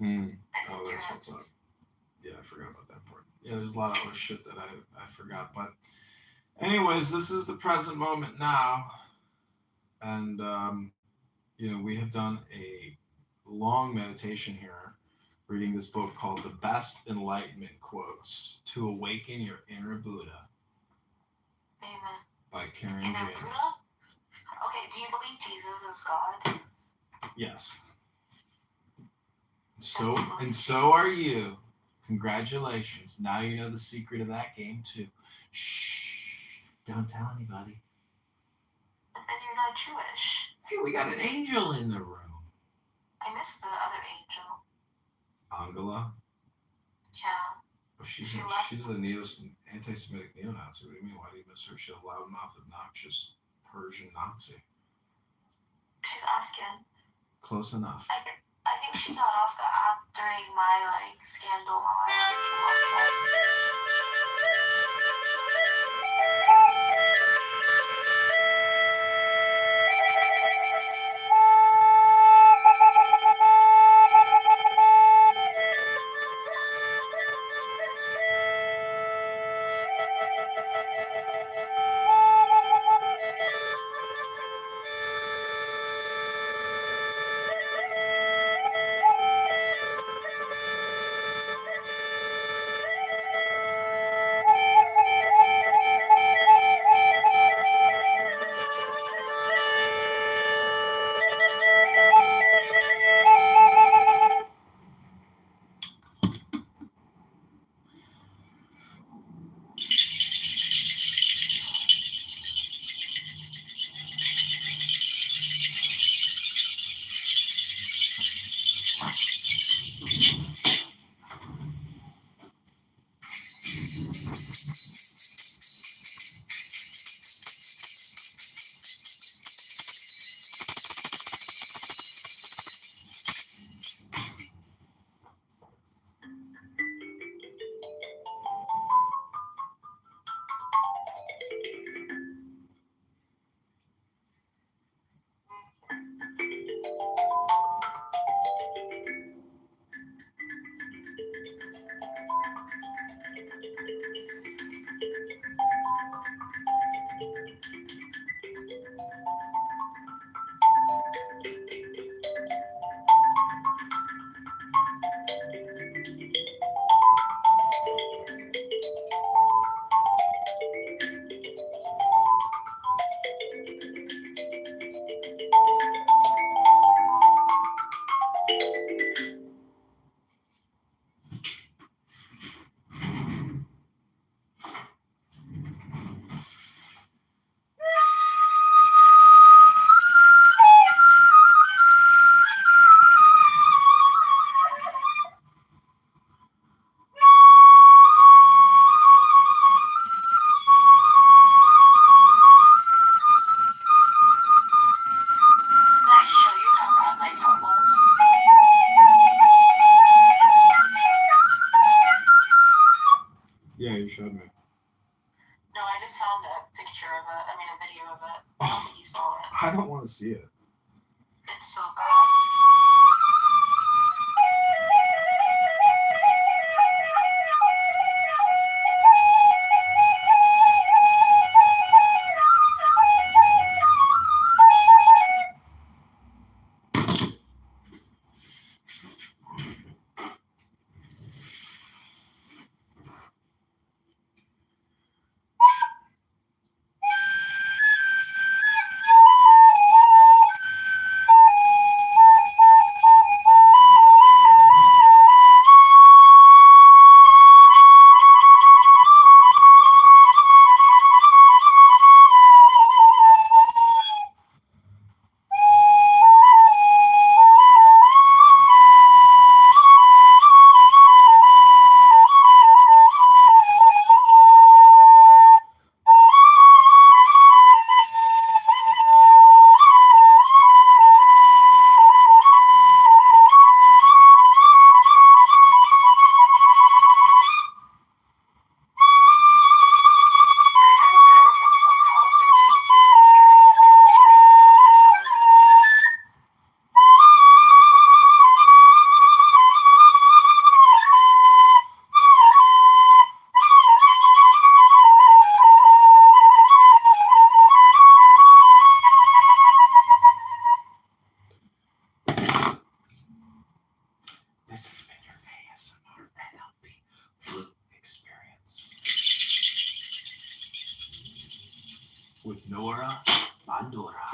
Mm. Oh, that's what's up. Yeah, I forgot about that part. Yeah, there's a lot of other shit that I forgot. But anyways, this is the present moment now, and we have done a long meditation here, reading this book called "The Best Enlightenment Quotes to Awaken Your Inner Buddha" Amen. by Karen Inner James. Buddha? Okay, do you believe Jesus is God? Yes. So are you. Congratulations. Now you know the secret of that game too. Shh. Don't tell anybody. But then you're not Jewish. Hey, we got an angel in the room. I missed the other angel. Angela? Yeah. Oh, she's a anti-Semitic neo-Nazi. What do you mean? Why do you miss her? She's a loudmouth, obnoxious Persian Nazi. She's Afghan. Close enough. I think she got off the app during my scandal while I was Yeah, you showed me. No, I just found a picture of it. I mean, a video of it. I don't think you saw it. I don't want to see it. It's so bad. This has been your ASMR NLP flute experience with Nora Bandura.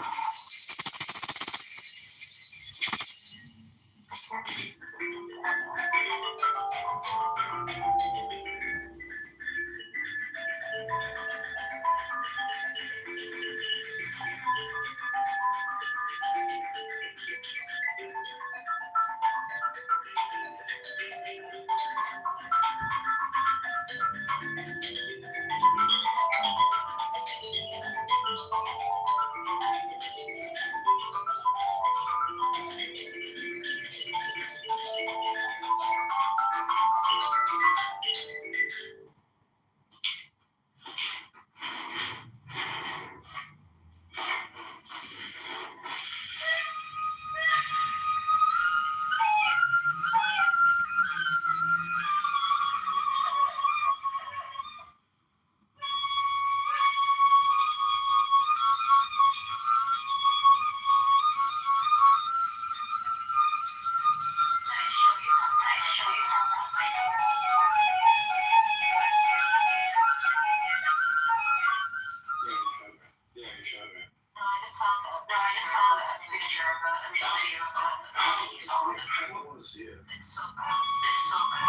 I don't want to see it. It's so bad. It's so bad.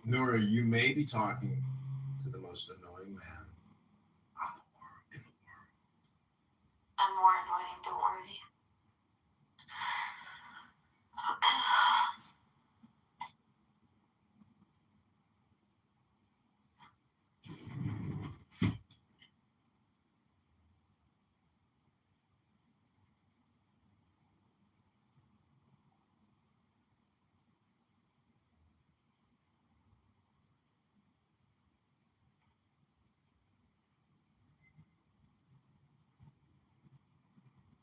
Nora, you may be talking to the most annoying man in the world. I'm more annoying, don't worry.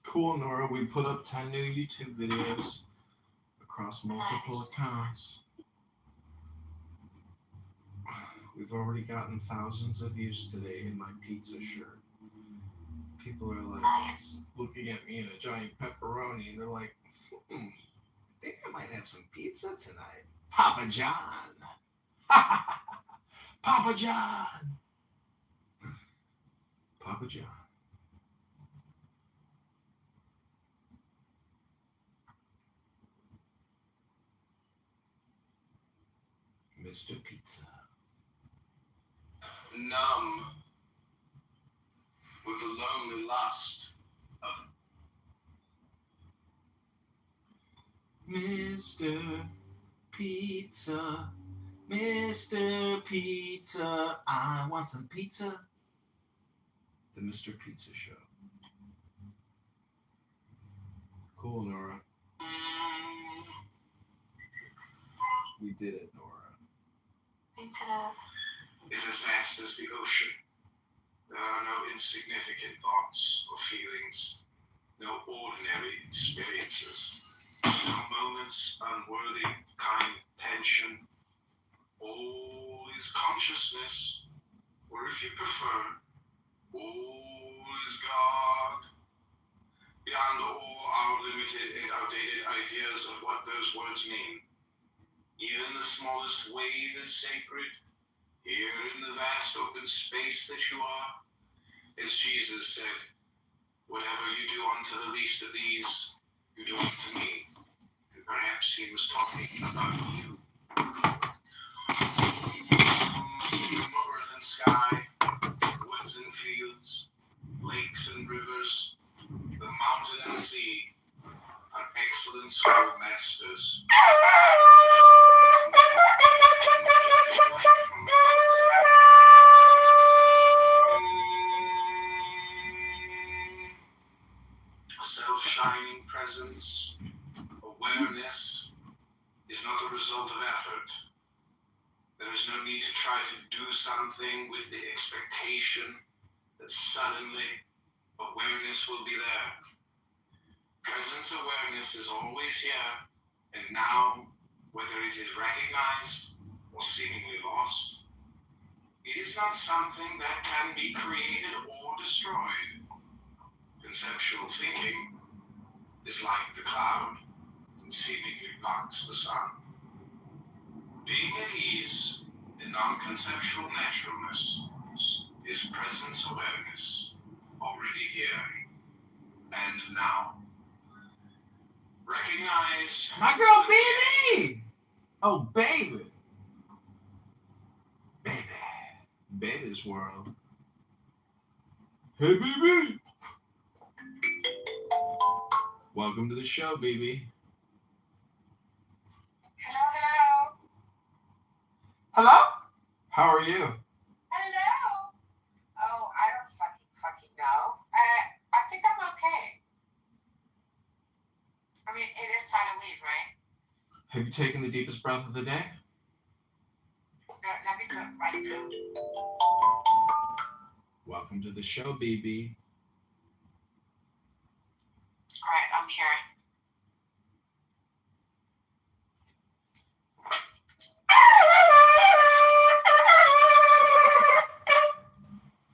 Cool, Nora. We put up 10 new YouTube videos across multiple accounts. We've already gotten thousands of views today in my pizza shirt. People are like looking at me in a giant pepperoni and they're like, I think I might have some pizza tonight. Papa John. Papa John. Papa John. Mr. Pizza. Numb with the lonely lust of Mr. Pizza, Mr. Pizza, I want some pizza. The Mr. Pizza Show. Cool, Nora. We did it, Nora. We did it. Is as vast as the ocean. There are no insignificant thoughts or feelings, no ordinary experiences, no moments unworthy of kind tension. All is consciousness, or if you prefer, all is God. Beyond all our limited and outdated ideas of what those words mean, even the smallest wave is sacred. Here in the vast open space that you are, as Jesus said, whatever you do unto the least of these, you do unto me. And perhaps he was talking about you. Earth and sky, woods and fields, lakes and rivers, the mountain and the sea are excellent schoolmasters. presence, awareness, is not the result of effort. There is no need to try to do something with the expectation that suddenly awareness will be there. Presence awareness is always here and now, whether it is recognized or seemingly lost. It is not something that can be created or destroyed. Conceptual thinking is like the cloud and seemingly blocks the sun. Being at ease in non-conceptual naturalness is presence awareness, already here and now. Recognize My girl, baby! Oh, baby. Baby. Baby's world. Hey, baby! Welcome to the show, baby. Hello. Hello? How are you? Hello. Oh, I don't fucking know. I think I'm okay. I mean, it is Halloween, right? Have you taken the deepest breath of the day? No, let me do it right now. Welcome to the show, baby. All right, I'm here.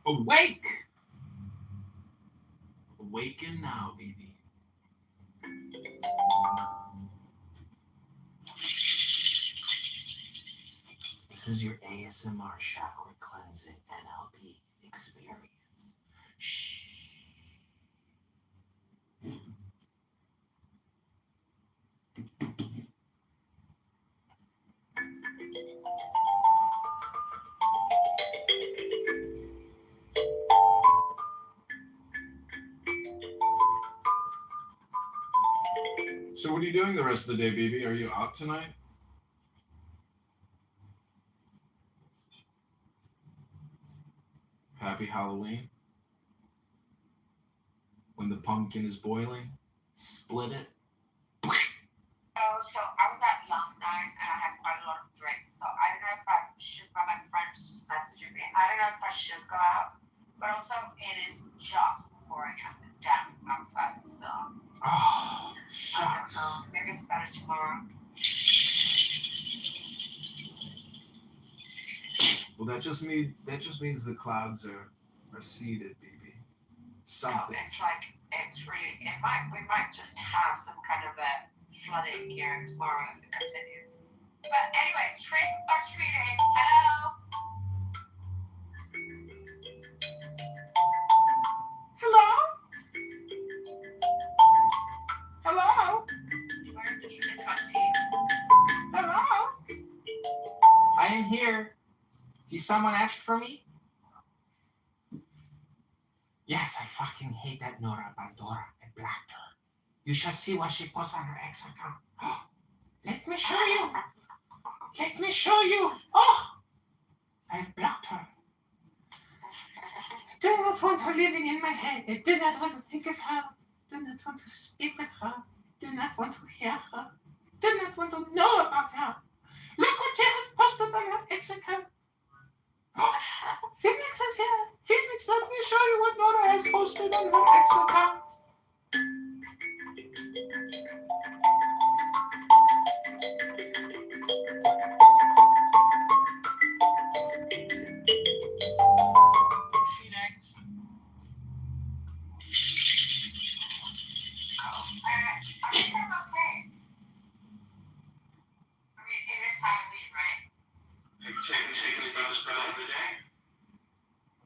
Awake! Awaken now, baby. This is your ASMR chakra cleansing NLP experience. Shh. So what are you doing the rest of the day, baby? Are you out tonight? Happy Halloween. When the pumpkin is boiling, split it. Oh, so I was out last night and I had quite a lot of drinks. So I don't know if I should, but my friend's just messaging me. I don't know if I should go out, but also it is just pouring down outside. So Oh, I don't shucks. know. Maybe it's better tomorrow. Well, that just means the clouds are seated, baby. No, Something. it's like we might just have some kind of a flooding here tomorrow if it continues. But anyway, trick or treating. Hello. Hello? Hello? Where's Music Hunty? Hello? I am here. Did someone ask for me? Yes, I fucking hate that Nora Bandora. I blocked her. You shall see what she posts on her ex account. Oh, let me show you. Let me show you. Oh, I've blocked her. I do not want her living in my head. I do not want to think of her. I do not want to speak with her. I do not want to hear her. I do not want to know about her. Look what she has posted on her ex account. Phoenix is here. Phoenix, let me show you what Nora has posted on her ex account. Phoenix. I think I'm okay. I mean, it is Halloween, right? Have you taken the deepest breath of the day?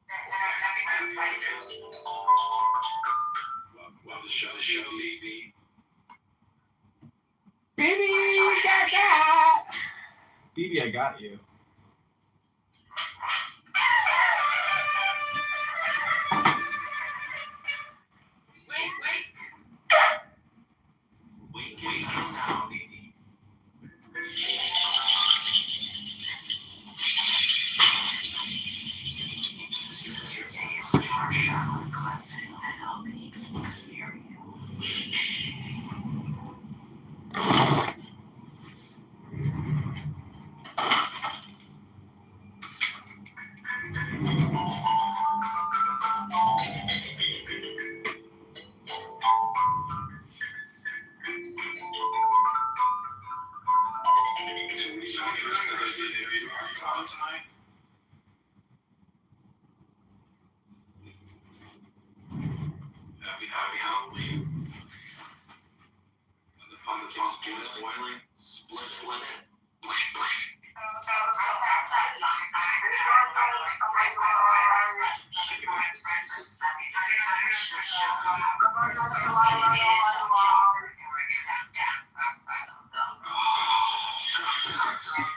Let me do it right now. Welcome to the show, baby. Baby, got. Baby, I got you. Wake now, baby. This is your ASMR chakra cleansing NLP experience. Happy Halloween. When the pumpkin is boiling, split it. So that's that last night. I had like drinks, so I had sugar my friends' message. I don't know. So it is a job for going down outside of the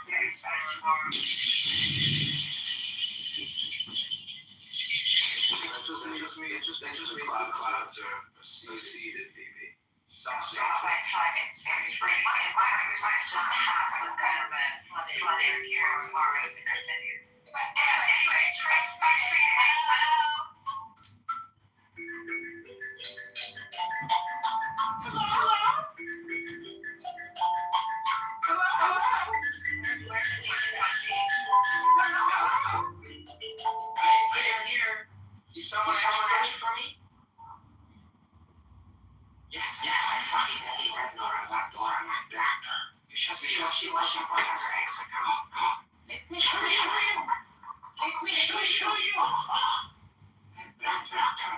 very special. It just means the clouds are seeded, baby. So it's like it's free. It might just have some kind of a flooding here tomorrow if it continues. But anyway, it's hello. Where's the team? I am here. Is someone asking for me? Yes, I fucking hate that Nora Bandora, my blacker. You should see what she was as an ex account. Let me show you. Black blacker.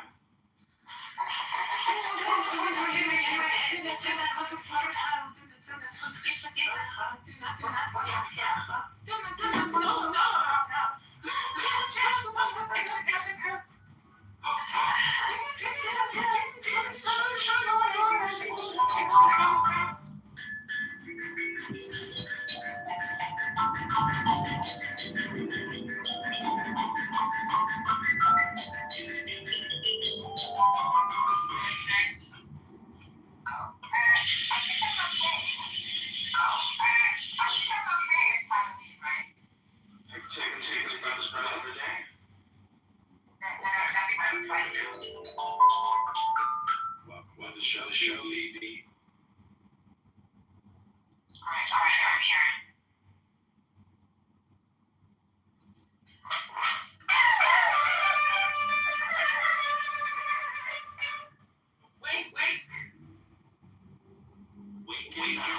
Take this brother's breath every day. Welcome to the show, Lee. Alright, I'm here. Wait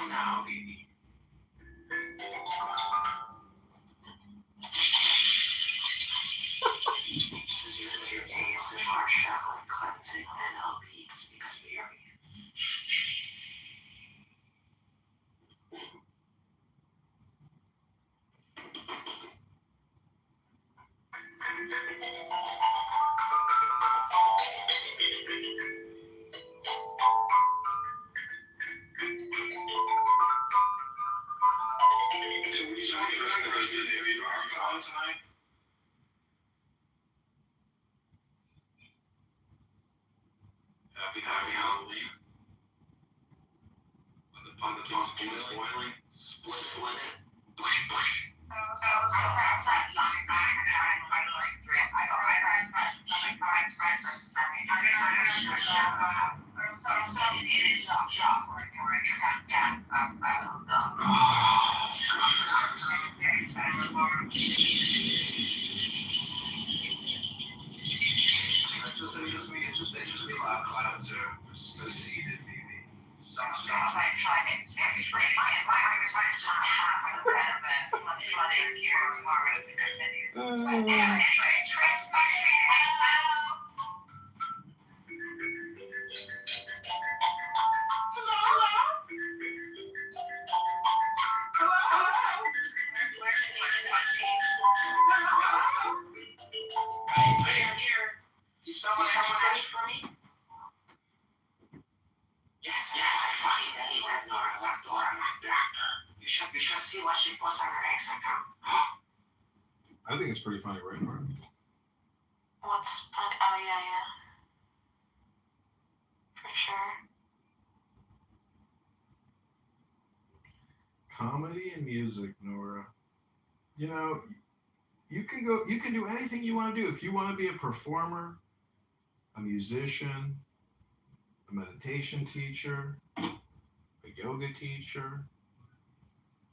now, baby. This is your ASMR chakra cleansing NLP experience. So what are you talking about tonight? Happy Halloween. When the pumpkin is boiling, split it. So that's that last night. I had like drinks, so I had my friends' message. I don't know. So it is a job for going down outside of the very special. It just means the clouds are seeded, baby. So it's like it's free. It might just have some kind of a flooding here tomorrow if it continues. But anyway, it's hello. Where's the team? I am here. Is someone asking for me? Yes, I fucking hate that Nora Bandora, my blacker. You should see what she posts on her ex account. I think it's pretty funny, right, Mark? What's funny? Oh, yeah. For sure. Comedy and music, Nora. You know, you can do anything you want to do. If you want to be a performer, a musician, a meditation teacher, a yoga teacher,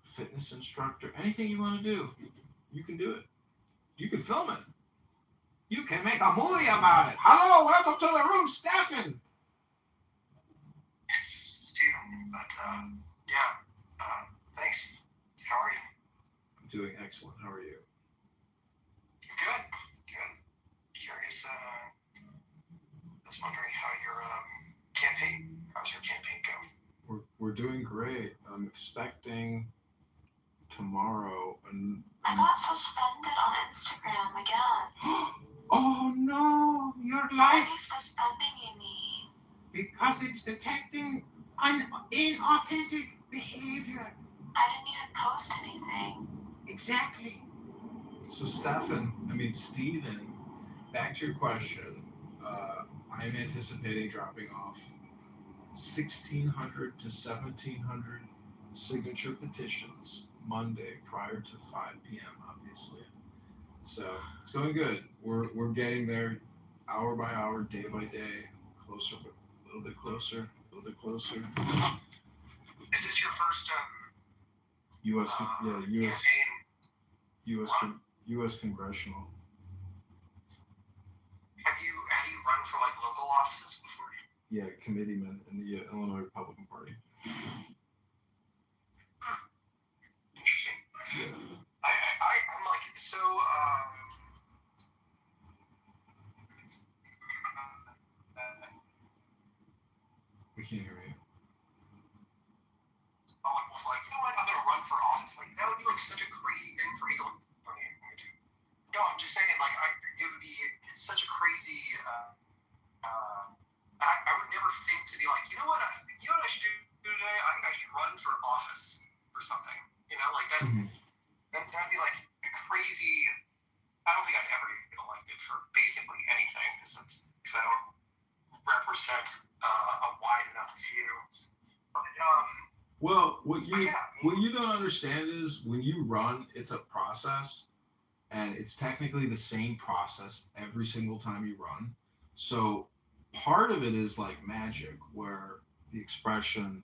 a fitness instructor, anything you want to do, you can do it. You can film it. You can make a movie about it. Hello, welcome to the room, Stefan. It's Steven, but thanks. How are you? I'm doing excellent. How are you? Good. Curious. I was wondering how your campaign? How's your campaign going? We're doing great. I'm expecting tomorrow. I got suspended on Instagram again. Oh no, your Why are you life, suspending me? because it's detecting inauthentic behavior. I didn't even post anything. Exactly. So Steven, back to your question. I'm anticipating dropping off 1,600 to 1,700 signature petitions Monday prior to 5 p.m. Obviously, so it's going good. We're getting there, hour by hour, day by day, closer, but a little bit closer, a little bit closer. Is this your first U.S. U.S. campaign? U.S. congressional. Have you run for like local offices before? Yeah, committeeman in the Illinois Republican Party. Interesting. Yeah. I'm like so. We can't hear you. I was like, you know what? I'm gonna run for office. Like that would be like such a crazy thing for me to. No, I'm just saying. Like it would be. It's such a crazy. I would never think to be like, you know what? You know what I should do today? I think I should run for office for something. You know, like that. Mm-hmm. That'd be like a crazy. I don't think I'd ever get elected for basically anything because I don't represent a wide enough view. But Well, what yeah, you don't understand is when you run, it's a process, and it's technically the same process every single time you run. So part of it is like magic, where the expression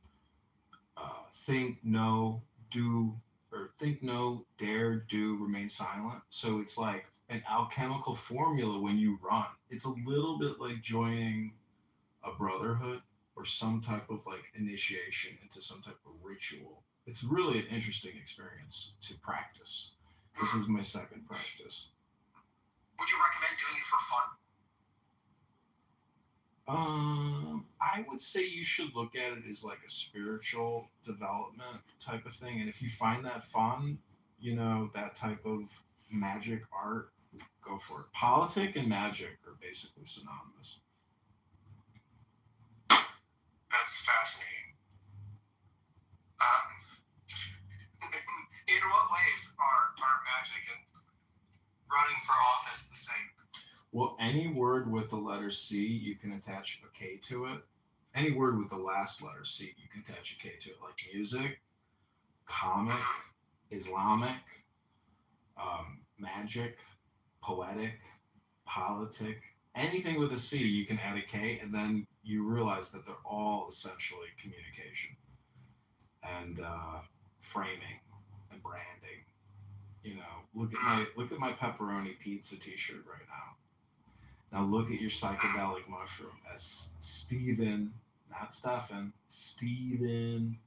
think no, do, or think no, dare, do, remain silent. So it's like an alchemical formula when you run. It's a little bit like joining a brotherhood or some type of like initiation into some type of ritual. It's really an interesting experience to practice. This is my second practice. would you recommend doing it for fun? I would say you should look at it as like a spiritual development type of thing. And if you find that fun, that type of magic art, go for it. Politic and magic are basically synonymous. That's fascinating. In what ways are magic and running for office the same? Well, any word with the letter C, you can attach a K to it. Any word with the last letter C, you can attach a K to it, like music, comic, Islamic, magic, poetic, politic. Anything with a C, you can add a K, and then you realize that they're all essentially communication and framing and branding. Look at my pepperoni pizza T-shirt right now. Now look at your psychedelic mushroom as Steven, not Stefan, Steven.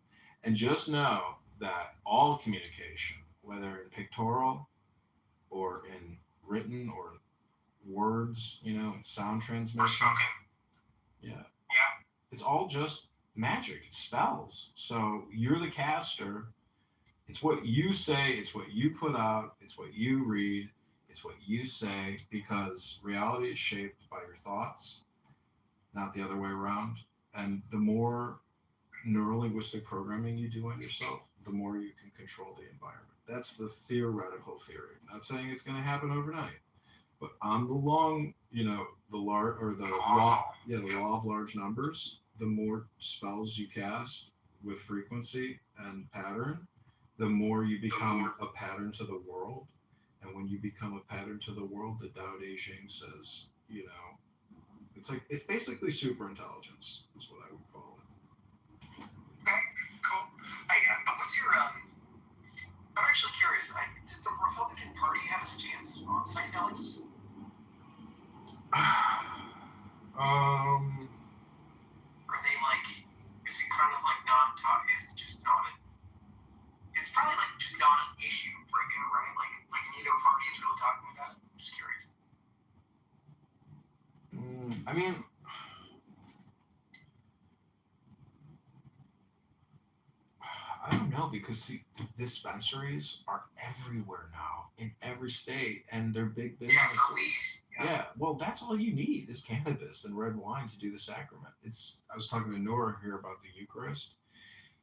And just know that all communication, whether in pictorial or in written or words, in sound Or transmission, spoken? yeah, Yeah. it's all just magic. It's spells. So you're the caster. It's what you say. It's what you put out. It's what you read. It's what you say, because reality is shaped by your thoughts, not the other way around. And the more neurolinguistic programming you do on yourself, the more you can control the environment. That's the theoretical theory. I'm not saying it's going to happen overnight, but on the long, the law of large numbers, the more spells you cast with frequency and pattern, the more you become a pattern to the world. And when you become a pattern to the world, the Tao Te Ching says, it's basically super intelligence is what I would call it. Okay, cool. What's your I'm actually curious. Does the Republican Party have a stance on psychedelics? Are they like? Is it kind of like not taught? Is it just not? It's probably like just not an issue for you, right? Like neither party is really talking about it. I'm just curious. I mean, know, because see, the dispensaries are everywhere now in every state, and they're big businesses. Yeah, for weed. Yeah, well, that's all you need is cannabis and red wine to do the sacrament. I was talking to Nora here about the Eucharist.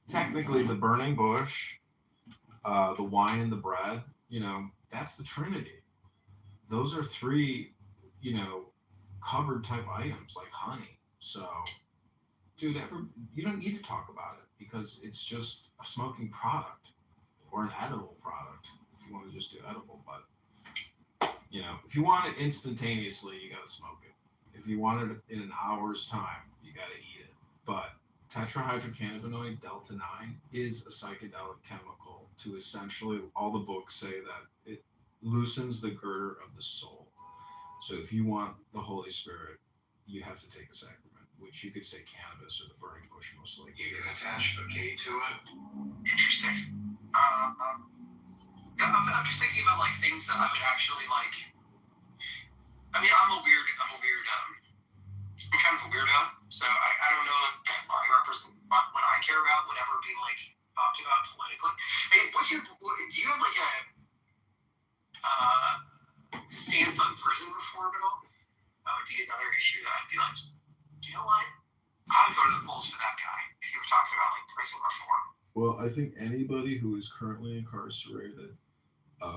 Technically, the burning bush, the wine and the bread, that's the Trinity. Those are three, covered type items like honey. So, dude, you don't need to talk about it because it's just a smoking product or an edible product if you want to just do edible. But if you want it instantaneously, you gotta smoke it. If you want it in an hour's time, you gotta eat it. But tetrahydrocannabinoid delta 9 is a psychedelic chemical to essentially, all the books say that it loosens the girder of the soul. So if you want the Holy Spirit, you have to take the sacrament, which you could say cannabis or the burning bush most likely. You can attach a key to it. Interesting. I'm just thinking about like things that I would actually like. I mean, I'm kind of a weirdo, so I don't know if I represent what I care about would ever be like talked about politically. Hey, do you have like a stance on prison reform at all? That would be another issue that I'd be like, do you know what? I would go to the polls for that guy if you were talking about like prison reform. Well, I think anybody who is currently incarcerated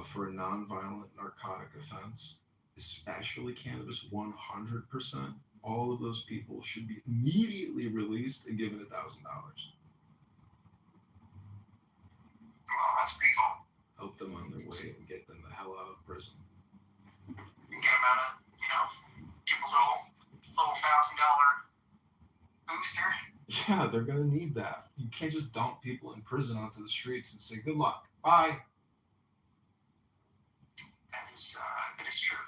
for a nonviolent narcotic offense, especially cannabis, 100%, all of those people should be immediately released and given $1,000. Wow, that's pretty cool. Help them on their way and get them the hell out of prison. Get them out of, give them a little $1,000 booster. Yeah, they're gonna need that. You can't just dump people in prison onto the streets and say, good luck, bye. That is true.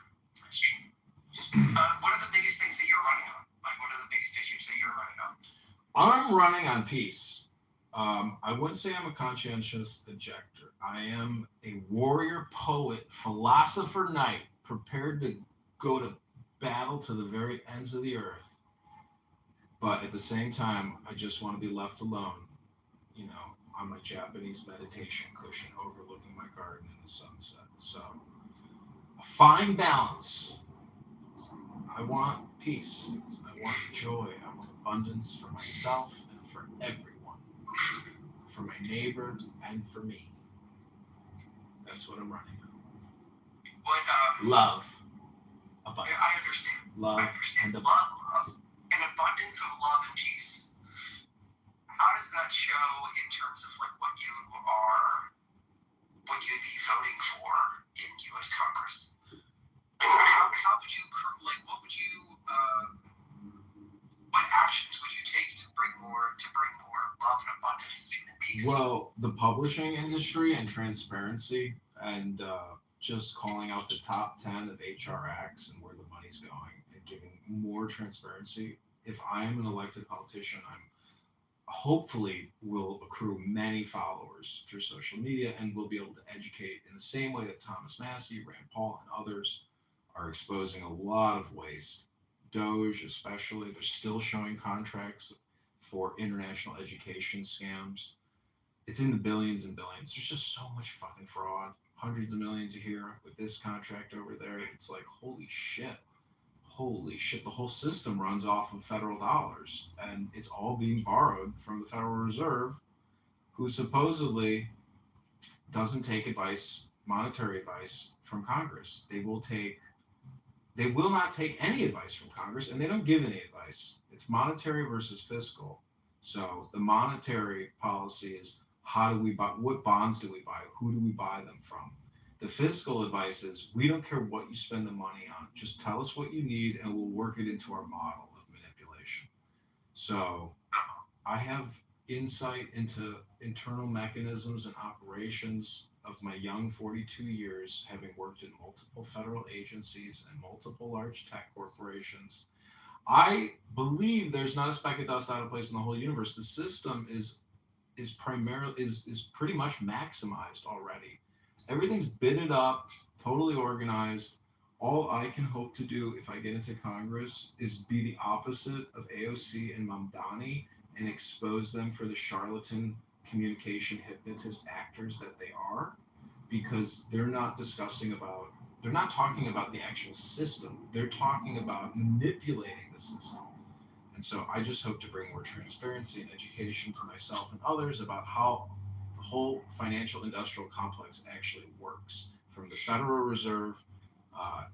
That's true. What are the biggest things that you're running on? Like, what are the biggest issues that you're running on? I'm running on peace. I wouldn't say I'm a conscientious objector. I am a warrior, poet, philosopher knight, prepared to go to battle to the very ends of the earth. But at the same time, I just want to be left alone, on my Japanese meditation cushion overlooking my garden in the sunset. So, a fine balance. I want peace. I want joy. I want abundance for myself and for everyone. For my neighbor and for me. That's what I'm running on. What, Love. Abundance. I understand. Love and abundance. An abundance of love and peace. How does that show in terms of like what you'd be voting for in U.S. Congress? How would you what actions would you take to bring more love and abundance and peace? Well, the publishing industry and transparency and just calling out the top 10 of HR acts and where the money's going and giving more transparency. If I am an elected politician, I'm hopefully will accrue many followers through social media and will be able to educate in the same way that Thomas Massey, Rand Paul, and others are exposing a lot of waste. Doge especially, they're still showing contracts for international education scams. It's in the billions and billions. There's just so much fucking fraud. Hundreds of millions a year with this contract over there. It's like, holy shit. The whole system runs off of federal dollars, and it's all being borrowed from the Federal Reserve, who supposedly doesn't take monetary advice from Congress. They will not take any advice from Congress, and they don't give any advice. It's monetary versus fiscal. So the monetary policy is, how do we buy, what bonds do we buy, who do we buy them from? The fiscal advice is, we don't care what you spend the money on. Just tell us what you need and we'll work it into our model of manipulation. So I have insight into internal mechanisms and operations of my young 42 years, having worked in multiple federal agencies and multiple large tech corporations. I believe there's not a speck of dust out of place in the whole universe. The system is pretty much maximized already. Everything's bitted up, totally organized. All I can hope to do if I get into Congress is be the opposite of AOC and Mamdani and expose them for the charlatan communication hypnotist actors that they are, because they're not they're not talking about the actual system. They're talking about manipulating the system. And so I just hope to bring more transparency and education to myself and others about how the whole financial industrial complex actually works, from the Federal Reserve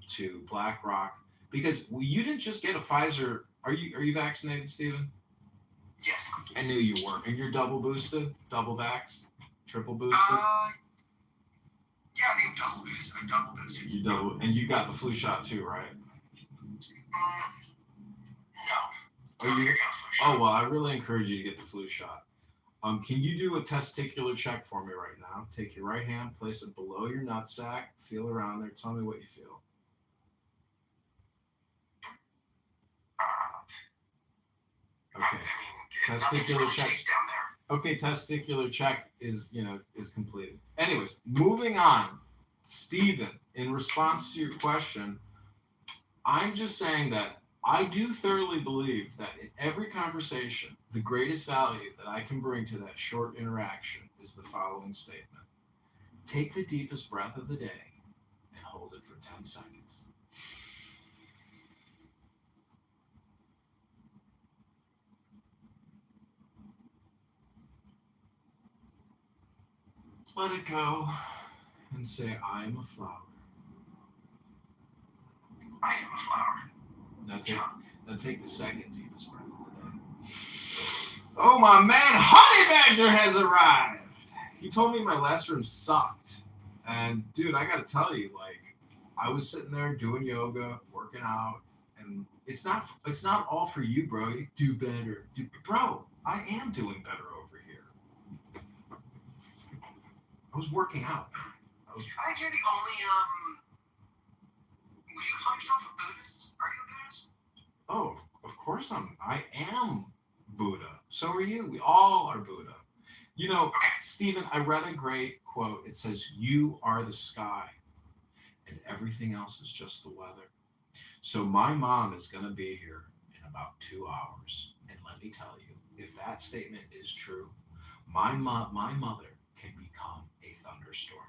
to BlackRock. Because you didn't just get a Pfizer. Are you vaccinated, Stephen? Yes. I knew you were. And you're double boosted, double vaxxed, triple boosted. Yeah, I think I'm double boosted. You double, and you got the flu shot too, right? No. Oh, oh well, I really encourage you to get the flu shot. Can you do a testicular check for me right now? Take your right hand, place it below your nutsack, feel around there. Tell me what you feel. Okay. Testicular check down there. Okay, testicular check is completed. Anyways, moving on. Stephen, in response to your question, I'm just saying that I do thoroughly believe that in every conversation, the greatest value that I can bring to that short interaction is the following statement. Take the deepest breath of the day and hold it for 10 seconds. Let it go and say, I'm a flower. I am a flower. Now take the second deepest breath of the day. Oh, my man, Honey Badger has arrived. He told me my last room sucked. And, dude, I got to tell you, like, I was sitting there doing yoga, working out, and it's not all for you, bro. You do better. Bro, I am doing better over here. I was working out. I think you're the only, would you call yourself a Buddhist? Are you a Buddhist? Oh, of course I am Buddha. So are you. We all are Buddha. You know, Stephen, I read a great quote. It says, you are the sky and everything else is just the weather. So my mom is going to be here in about 2 hours. And let me tell you, if that statement is true, my mother can become a thunderstorm.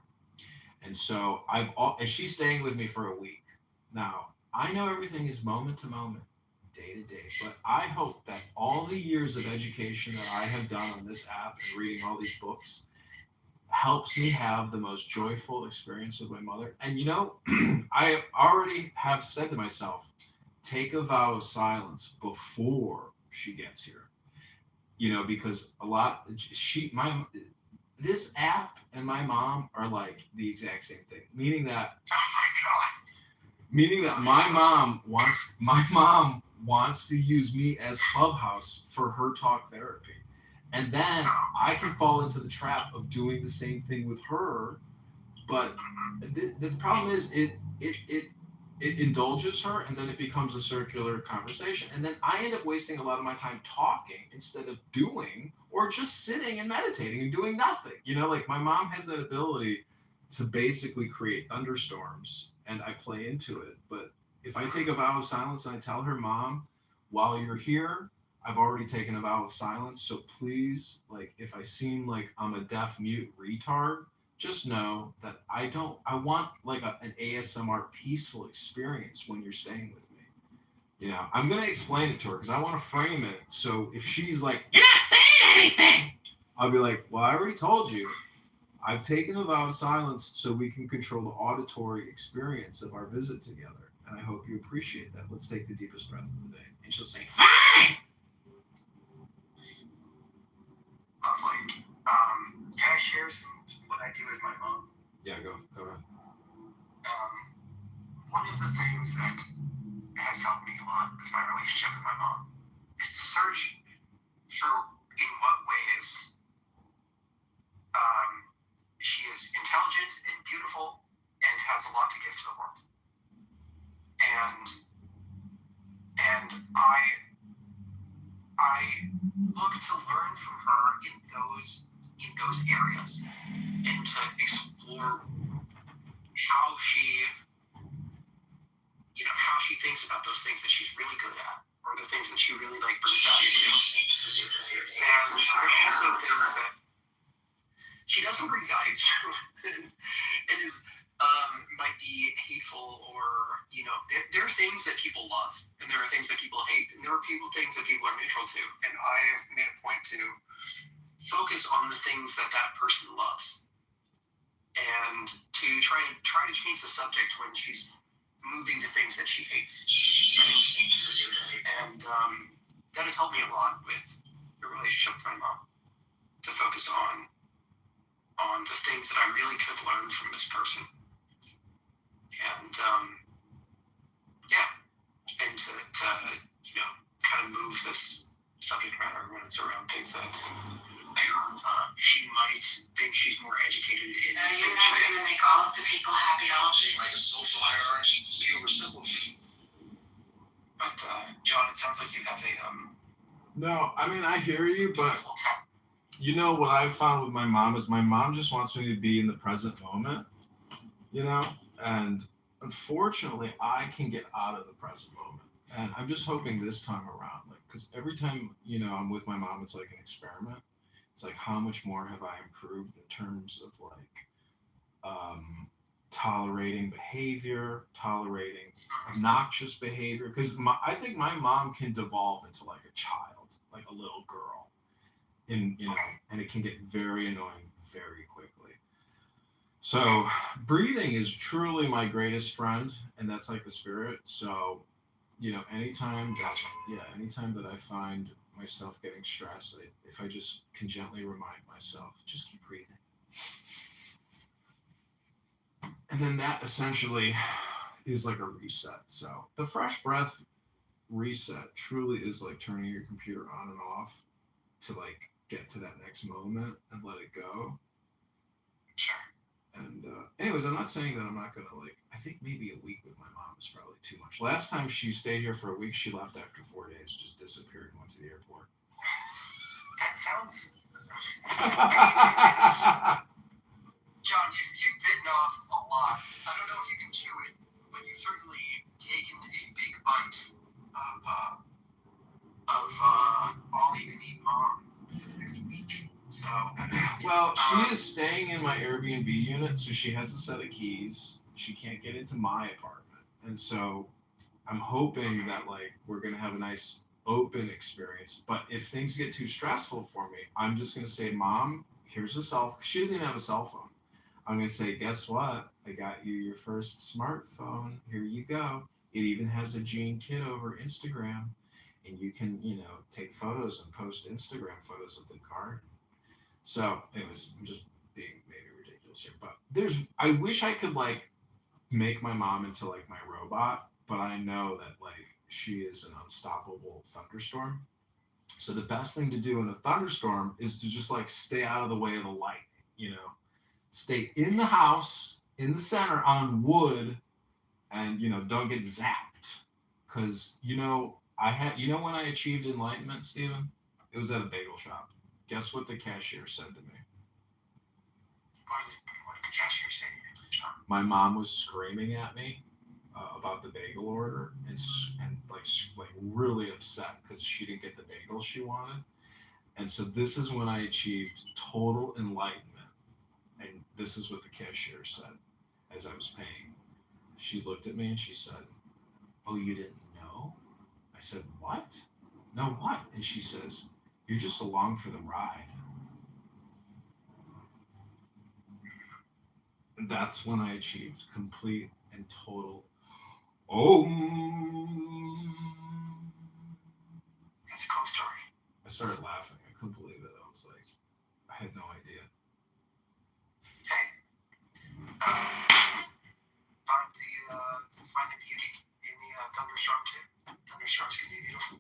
And so and she's staying with me for a week. Now, I know everything is moment to moment, day to day, but I hope that all the years of education that I have done on this app and reading all these books helps me have the most joyful experience with my mother. And I already have said to myself, take a vow of silence before she gets here. Because this app and my mom are like the exact same thing, meaning that my mom wants to use me as Clubhouse for her talk therapy. And then I can fall into the trap of doing the same thing with her. But the problem is it indulges her, and then it becomes a circular conversation. And then I end up wasting a lot of my time talking instead of doing, or just sitting and meditating and doing nothing. Like my mom has that ability to basically create thunderstorms, and I play into it. But if I take a vow of silence and I tell her, Mom, while you're here, I've already taken a vow of silence. So please, like, if I seem like I'm a deaf mute retard, just know that I want like an ASMR peaceful experience when you're staying with me. I'm going to explain it to her because I want to frame it. So if she's like, you're not saying anything, I'll be like, well, I already told you. I've taken a vow of silence so we can control the auditory experience of our visit together. And I hope you appreciate that. Let's take the deepest breath of the day. And she'll say, fine. Lovely. Can I share what I do with my mom? Yeah, go ahead. One of the things that has helped me a lot with my relationship with my mom is to search for in what ways she is intelligent and beautiful and has a lot to give to the world. And I look to learn from her in those areas and to explore how she thinks about those things that she's really good at, or the things that she really brings value to. And there are also things that neutral too, and I have made a point to focus on the things that person loves, and to try to change the subject when she's moving to things that she hates. And that has helped me a lot with the relationship with my mom, to focus on the things that I really could learn from this person. And and to kind of move this subject matter when it's around things that she might think she's more educated in. You're never going to make all of the people happy all day. Like a social hierarchy, it's oversimplified. But John, it sounds like you have a No, I mean, I hear you, but you know what I've found with my mom is my mom just wants me to be in the present moment, and unfortunately I can get out of the present moment. And I'm just hoping this time around, because every time, I'm with my mom, it's like an experiment. It's like, how much more have I improved in terms of tolerating behavior, tolerating obnoxious behavior? Because I think my mom can devolve into like a child, like a little girl, and it can get very annoying very quickly. So breathing is truly my greatest friend, and that's like the spirit. So, anytime that I find myself getting stressed, if I just can gently remind myself, just keep breathing. And then that essentially is like a reset. So the fresh breath reset truly is like turning your computer on and off to like get to that next moment and let it go. Sure. And anyways, I'm not saying that I'm not going to I think maybe a week with my mom is probably too much. Last time she stayed here for a week, she left after 4 days, just disappeared and went to the airport. That sounds... John, you've bitten off a lot. I don't know if you can chew it, but you've certainly taken a big bite of all-you-can-eat mom next week. So... Well, she is staying in my Airbnb unit, so she has a set of keys. She can't get into my apartment. And so I'm hoping that we're going to have a nice open experience. But if things get too stressful for me, I'm just going to say, Mom, here's a cell phone. She doesn't even have a cell phone. I'm going to say, guess what? I got you your first smartphone. Here you go. It even has a Gene Kitover Instagram. And you can, take photos and post Instagram photos of the garden. So, anyways, I'm just being maybe ridiculous here. But I wish I could, make my mom into, my robot. But I know that, she is an unstoppable thunderstorm. So the best thing to do in a thunderstorm is to just, stay out of the way of the lightning, Stay in the house, in the center, on wood, and, don't get zapped. Because, when I achieved enlightenment, Stephen? It was at a bagel shop. Guess what the cashier said to me? What did the cashier say to you, John? My mom was screaming at me about the bagel order and really upset because she didn't get the bagel she wanted. And so this is when I achieved total enlightenment. And this is what the cashier said as I was paying. She looked at me and she said, "Oh, you didn't know?" I said, "What? No, what?" And she says, "You're just along for the ride." And that's when I achieved complete and total That's a cool story. I started laughing. I couldn't believe it. I was like, I had no idea. Hey, find the beauty in the thunderstorm too. Thunderstorms can be beautiful.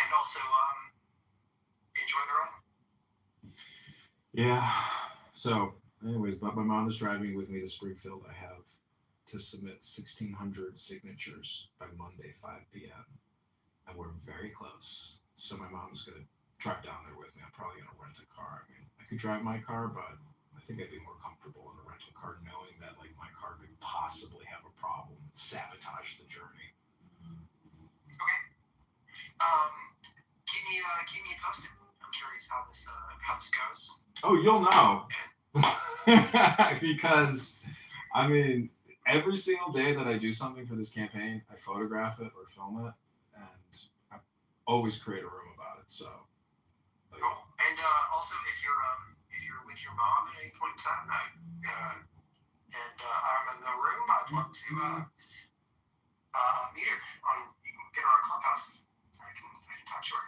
And also, enjoy the ride. Yeah. So, anyways, but my mom is driving with me to Springfield. I have to submit 1,600 signatures by Monday, 5 p.m. And we're very close. So my mom is going to drive down there with me. I'm probably going to rent a car. I mean, I could drive my car, but I think I'd be more comfortable in a rental car knowing that my car could possibly have a problem, sabotage the journey. Okay. Keep me posted. I'm curious how this goes. Oh, you'll know. Because, I mean, every single day that I do something for this campaign, I photograph it or film it, and always create a room about it. So, like, Cool. And also, if you're with your mom at any point in time, and I'm in the room, I'd love to meet her. You can get her on Clubhouse. I can talk to her.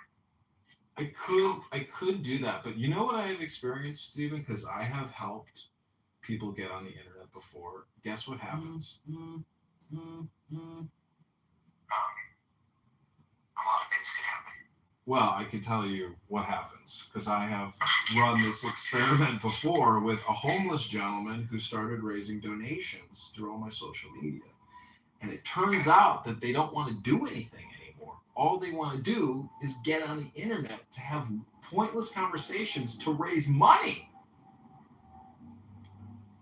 I could do that, but you know what I have experienced, Stephen? Because I have helped people get on the internet before. Guess what happens? A lot of things could happen. Well, I can tell you what happens because I have run this experiment before with a homeless gentleman who started raising donations through all my social media. And it turns out that they don't want to do anything anymore. All they want to do is get on the internet to have pointless conversations to raise money.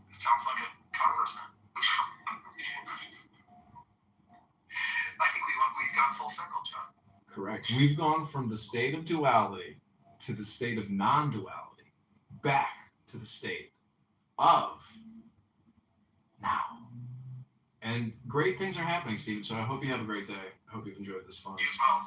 It sounds like a congressman. I think we've gone full circle, John. Correct. We've gone from the state of duality to the state of non-duality, back to the state of now. And great things are happening, Stephen. So I hope you have a great day. I hope you've enjoyed this fun. You as well.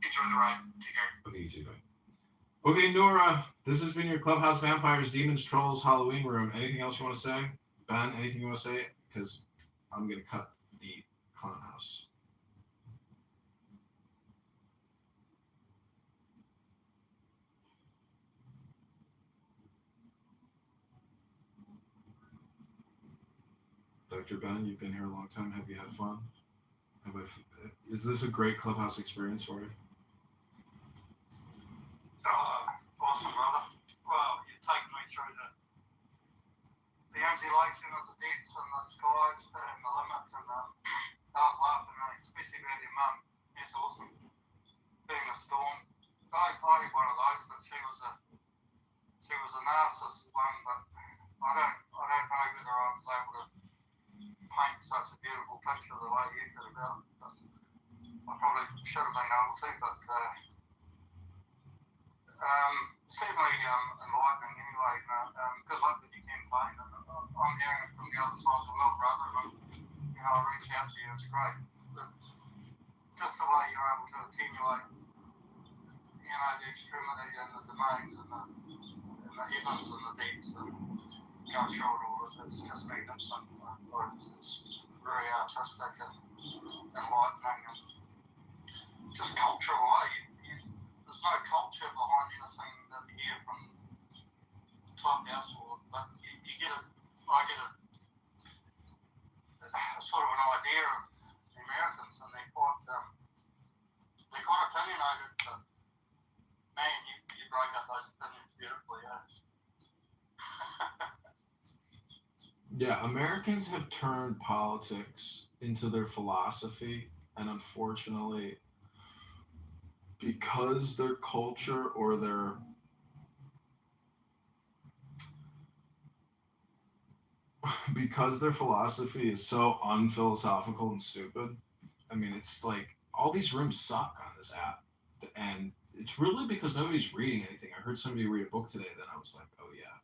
Enjoy the ride. Take care. Okay, you too, bye. Okay, Nora, this has been your Clubhouse Vampires, Demons, Trolls, Halloween room. Anything else you want to say? Ben, anything you want to say? Because I'm going to cut the clown house. Dr. Ben, you've been here a long time. Have you had fun? Is this a great Clubhouse experience for you? Awesome, brother. Well, you've taken me through the undulation of the depths and the skies and the limits, and I was laughing, especially about your mum. It's awesome. Being a storm. I had one of those, but she was a narcissist one, but I don't know whether I was able to paint such a beautiful picture the way you did about it. But I probably should have been able to, but certainly enlightening anyway. Good luck with your campaign. And I'm hearing it from the other side of the world, brother. And I reach out to you. It's great. But just the way you're able to attenuate, the extremity and the domains and the heavens and the deeps and go through it all. It's just magnificent. It's very artistic and enlightening and just cultural. There's no culture behind anything that you hear from Clubhouse, but you get I get a sort of an idea of the Americans, and they're quite opinionated, but man, you break up those opinions beautifully, Yeah, Americans have turned politics into their philosophy, and unfortunately, because their culture or because their philosophy is so unphilosophical and stupid. I mean, it's like all these rooms suck on this app, and it's really because nobody's reading anything. I heard somebody read a book today, then I was like, oh yeah.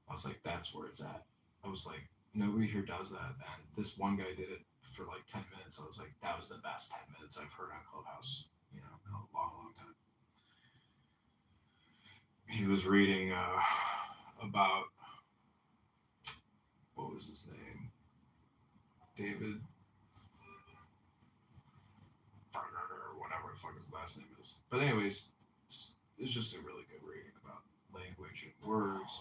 I was like, that's where it's at. I was like, nobody here does that. And this one guy did it for like 10 minutes. I was like, that was the best 10 minutes I've heard on Clubhouse, in a long, long time. He was reading about, what was his name? David, or whatever the fuck his last name is. But anyways, it's just a really good reading about language and words.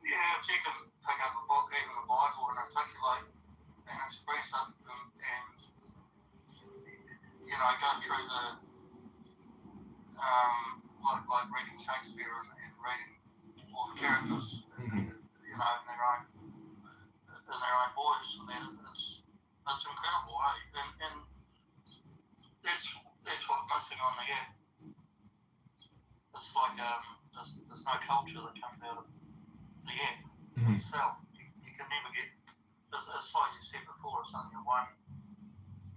Yeah, if you can pick up a book, even the Bible, and articulate and express it, and go through the like reading Shakespeare and reading all the characters, in their own voice, and then it's incredible, and that's what's missing on the app. It's like there's no culture that comes out of the app itself. You can never get. It's like you said before. It's only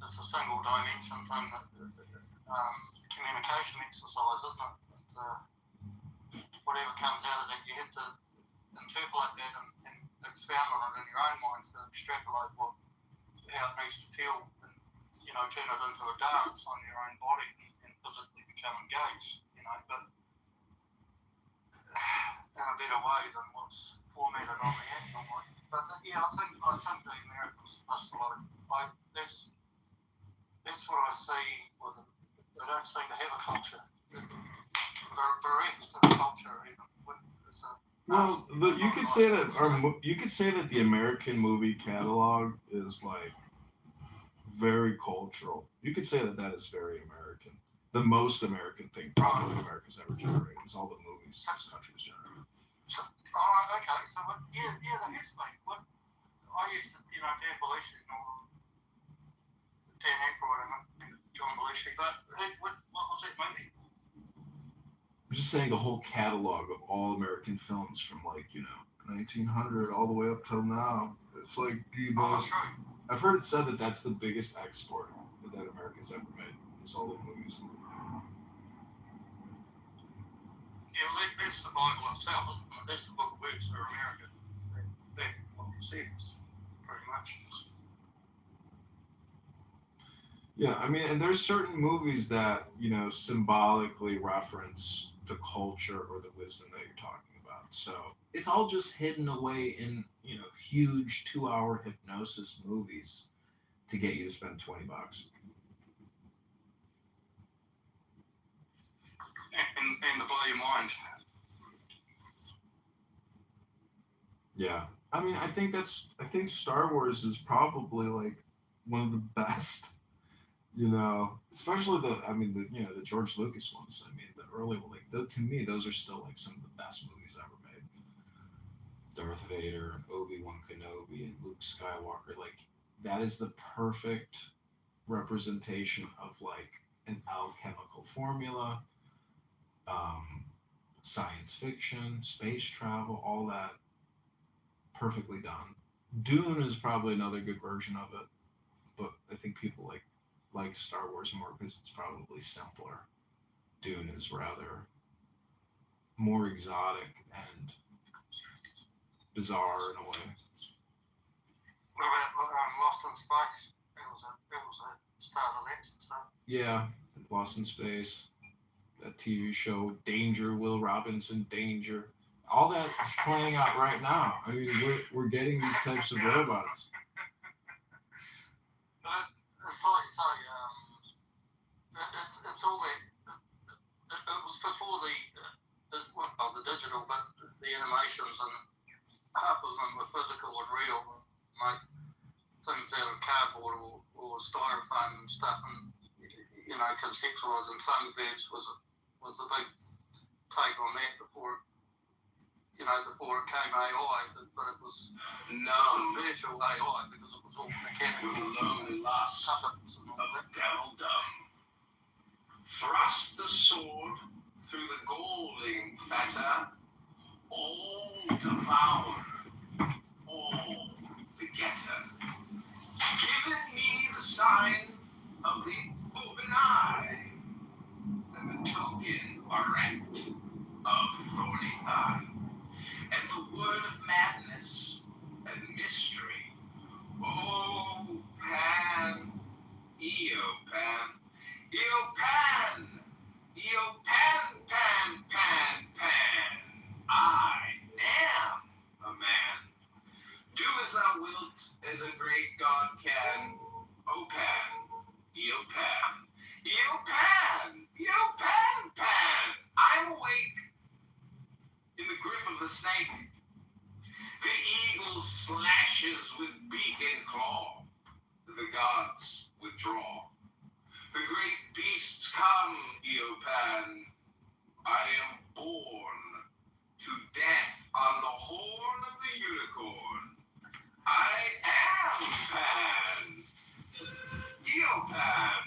it's a single dimension thing. That communication exercise, isn't it? Whatever comes out of that, you have to interpolate that and expound on it in your own mind to extrapolate how it needs to feel turn it into a dance on your own body and physically become engaged, but in a better way than what's formatted on the actual one. But I think the Americans missed a lot. That's what I see with them. They don't seem to have a culture. They're bereft of a culture even. Well, you could say that the American movie catalog is like very cultural. You could say that is very American. The most American thing probably America's ever generated is all the movies this country's generated. Okay. So that is me. I used to, Dan Belushi and all Dan Aykroyd and John Belushi, but what was that movie? I'm just saying the whole catalog of all American films from 1900 all the way up till now. It's like the most. I've heard it said that that's the biggest export that America's ever made. Is all the movies. Yeah, that's the Bible itself, isn't it? That's the book of words for America. That's what it says, pretty much. Yeah, I mean, and there's certain movies that, symbolically reference the culture or the wisdom that you're talking about. So it's all just hidden away in, huge 2-hour hypnosis movies to get you to spend $20. And to blow your mind. Yeah. I mean, I think Star Wars is probably like one of the best, especially the George Lucas ones. I mean, the early, to me, those are still like some of the best movies ever made. Darth Vader and Obi-Wan Kenobi and Luke Skywalker, like that is the perfect representation of like an alchemical formula, science fiction, space travel, all that perfectly done. Dune is probably another good version of it, but I think people like Star Wars more because it's probably simpler. Dune is rather more exotic and bizarre in a way. What about Lost in Space? That was a start of that stuff. Yeah, Lost in Space. That TV show, Danger, Will Robinson, Danger. All that is playing out right now. I mean, we're getting these types of robots. It's like you say, it's all that. It was before the digital, but the animations and half of them were physical and real, make things out of cardboard or styrofoam and stuff, and conceptualising Thunderbirds was the big take on that before it came AI, but it was virtual AI because it was all mechanical. The lonely lust of the devil dumb. Thrust the sword through the galling fetter, all devoured, all forgetter. Giving me the sign of the open eye, and the token erect of thorny thigh, and the word of madness and mystery. Oh, Pan, Eopan, Eopan, Eopan, Pan, Pan, Pan. I am a man. Do as thou wilt, as a great God can. O Pan, Eopan, Eopan, Eopan, Pan. I'm awake in the grip of the snake. The eagle slashes with beak and claw. The gods withdraw. The great beasts come, Eopan. I am born to death on the horn of the unicorn. I am Pan. Eopan.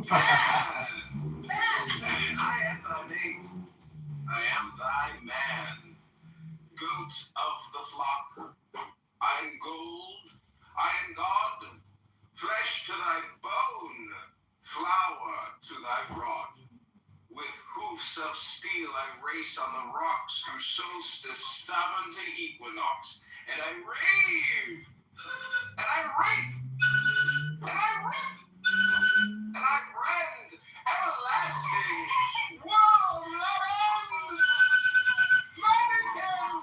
Pan. Pan. I am thy mate. I am thy man. Goat of the flock. I am gold. I am God. Flesh to thy bone. Flower to thy rod. With hoofs of steel I race on the rocks through solstice, stubborn to equinox, and I rave, and I rape, And I wept, and I brand everlasting, world without end. Mannequin,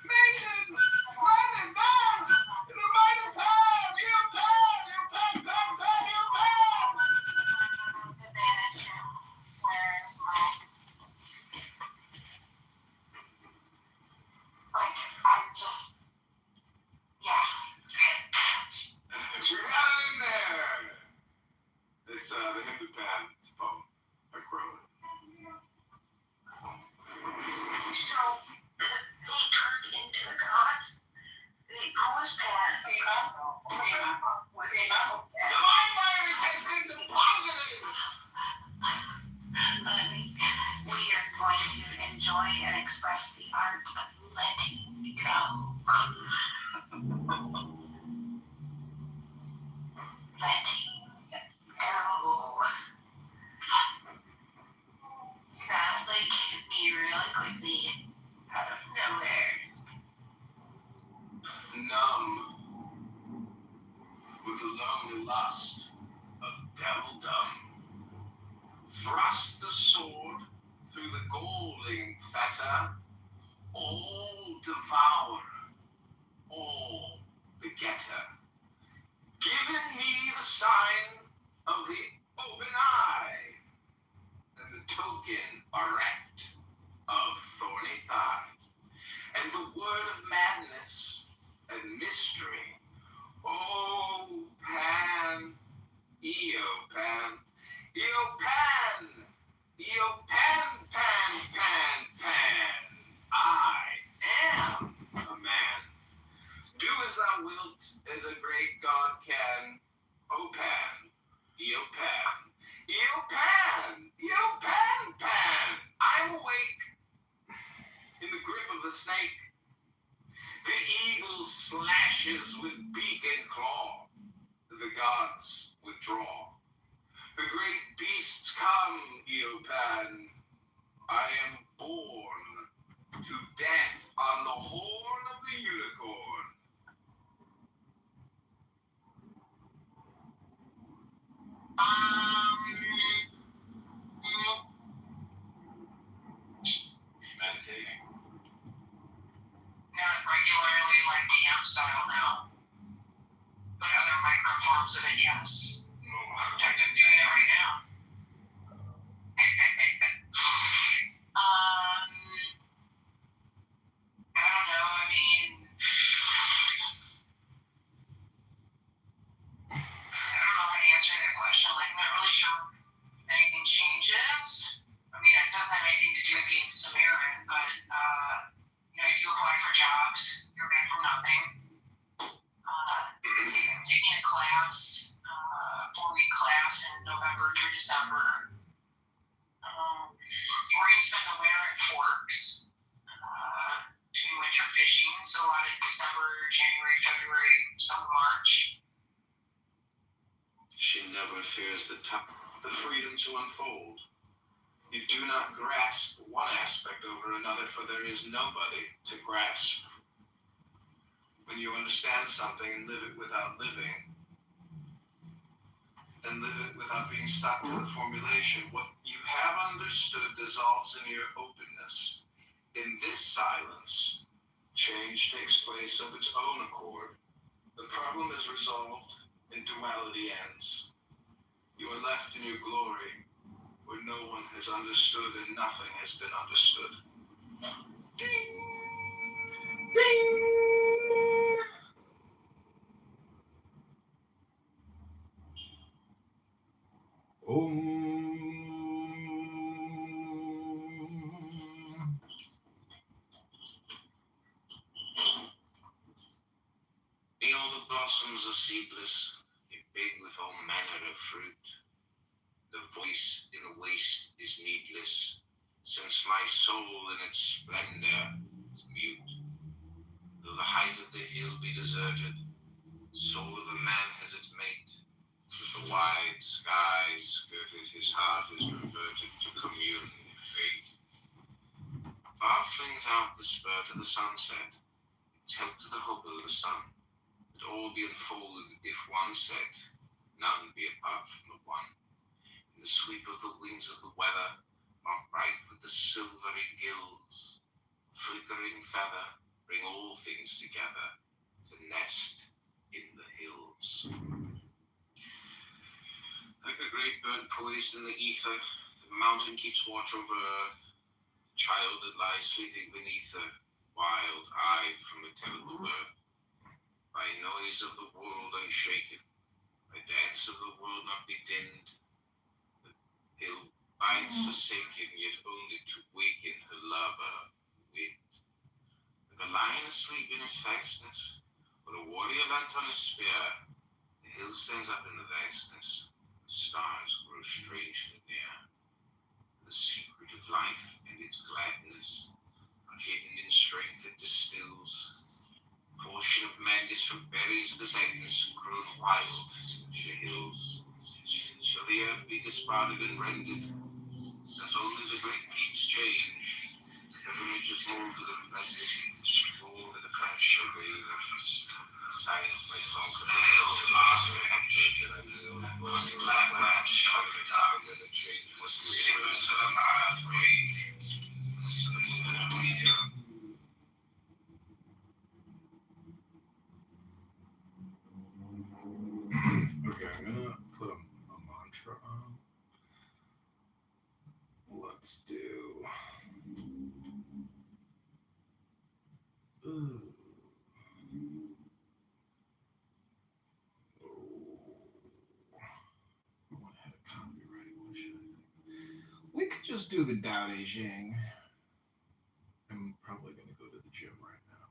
maiden, planet man, in the mighty pan, you pan, you pan, pan, pan, you pan. To vanish. Where's my like I'm just yeah. You got it in there. It's the Hindu pan. It's a poem. I wrote it. So, they turned into the god? Who was Pan? Was it not? The mind virus has been deposited. We are going to enjoy and express the art of letting go. Letting go. That's like hit me really quickly out of nowhere. Numb with the lonely lust of devildom, thrust the sword through the galling fetter, all devour, all begetter, giving me the sign of the open eye, and the token erect of thorny thigh, and the word of madness and mystery. Oh, Pan, Eopan, Eopan, Eopan, Pan, Pan, Pan. I am a man. Do as thou wilt, as a great God can. O Pan, Eopan, Eopan, Eopan, Pan. I'm awake in the grip of the snake. The eagle slashes with beak and claw. The gods withdraw. The great beasts come, Eopan. I am born to death on the horn of the unicorn. Meditating. Not regularly like TM style now, but other microforms of it, yes. I'm doing it right now. I don't know. I mean, I don't know how to answer that question. Like, I'm not really sure if anything changes. I mean, it doesn't have anything to do with being Samaritan, but you know, you apply for jobs, you're back from nothing. Taking a class, 4-week class in November through December. We're going to spend the winter at Forks, doing winter fishing, so a lot of December, January, February, some March. She never fears the freedom to unfold. You do not grasp one aspect over another, for there is nobody to grasp. When you understand something and live it without living, and live it without being stuck to the formulation, what you have understood dissolves in your openness. In this silence, change takes place of its own accord. The problem is resolved, and duality ends. You are left in your glory, where no one has understood and nothing has been understood. Ding! Ding! All the blossoms are seedless, yet big with all manner of fruit. The voice in the waste is needless, since my soul in its splendor is mute. Though the height of the hill be deserted, the soul of a man has its mate. With the wide sky skirted, his heart is reverted to commune with fate. Far flings out the spur to the sunset, tilt to the hope of the sun, that all be unfolded if one set, none be apart from the one. In the sweep of the wings of the weather, marked bright with the silvery gills, flickering feather, bring all things together to nest in the hills. Like a great bird poised in the ether, the mountain keeps watch over earth. The child that lies sleeping beneath her, wild-eyed from a terrible birth. By noise of the world unshaken, by dance of the world not be dimmed, the hill bides forsaken, yet only to waken her lover, wind. Like a lion asleep in his fastness, or a warrior leant on his spear, the hill stands up in the vastness, the stars grow strangely near. The secret of life and its gladness are hidden in strength that distills. Portion of madness from berries as Agnes grown wild in the hills. Shall the earth be discarded and rendered, as only the great peaks change, the images molded and blended, all that the fashion arrange. Silence my song to the hills, last that I will, black man, shout the dark, where the change was real, to the mad rage. Okay, I'm gonna put a mantra on. Let's do. Ooh. I want to have a copyright. What should I think? We could just do the Tao Te Ching. I'm probably gonna go to the gym right now.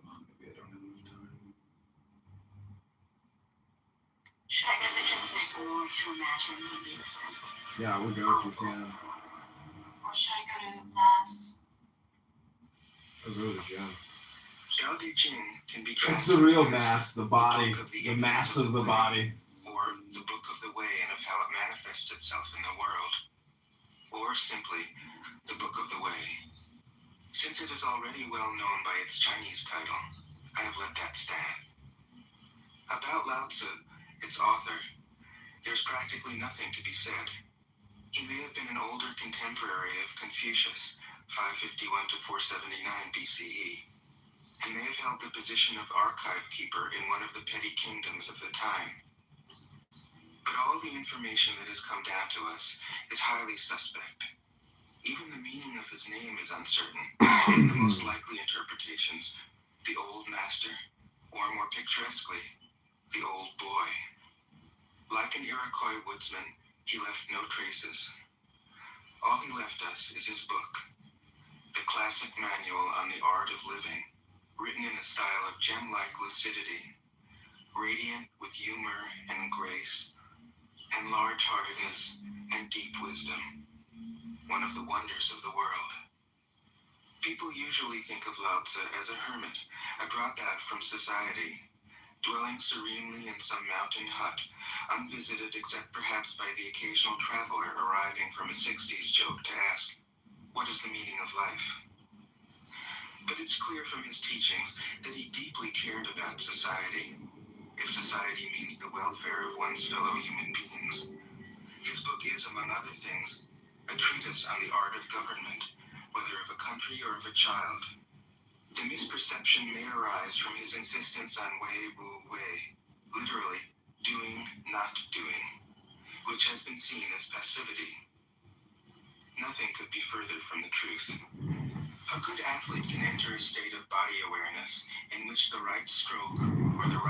Ugh, maybe I don't have enough time. Should I go to the gym? There's more to imagine when we listen. Yeah, we'll go if we can. Or should I go to mass? I'll go to the gym. Tao Te Ching can be It's the real translated as mass, the body, book of the mass of the body. or the Book of the Way and of how it manifests itself in the world, or simply the Book of the Way. Since it is already well known by its Chinese title, I have let that stand. About Lao Tzu, its author, there's practically nothing to be said. He may have been an older contemporary of Confucius, 551 to 479 BCE, and may have held the position of archive keeper in one of the petty kingdoms of the time. But all the information that has come down to us is highly suspect. Even the meaning of his name is uncertain. The most likely interpretations, the old master, or more picturesquely, the old boy. Like an Iroquois woodsman, he left no traces. All he left us is his book, the classic manual on the art of living, written in a style of gem-like lucidity, radiant with humor and grace, and large-heartedness and deep wisdom, one of the wonders of the world. People usually think of Lao Tzu as a hermit, a dropout from society, dwelling serenely in some mountain hut, unvisited except perhaps by the occasional traveler arriving from a 60s joke to ask, what is the meaning of life? But it's clear from his teachings that he deeply cared about society, if society means the welfare of one's fellow human beings. His book is, among other things, a treatise on the art of government, whether of a country or of a child. The misperception may arise from his insistence on wei wu wei, literally, doing, not doing, which has been seen as passivity. Nothing could be further from the truth. A good athlete can enter a state of body awareness in which the right stroke or the right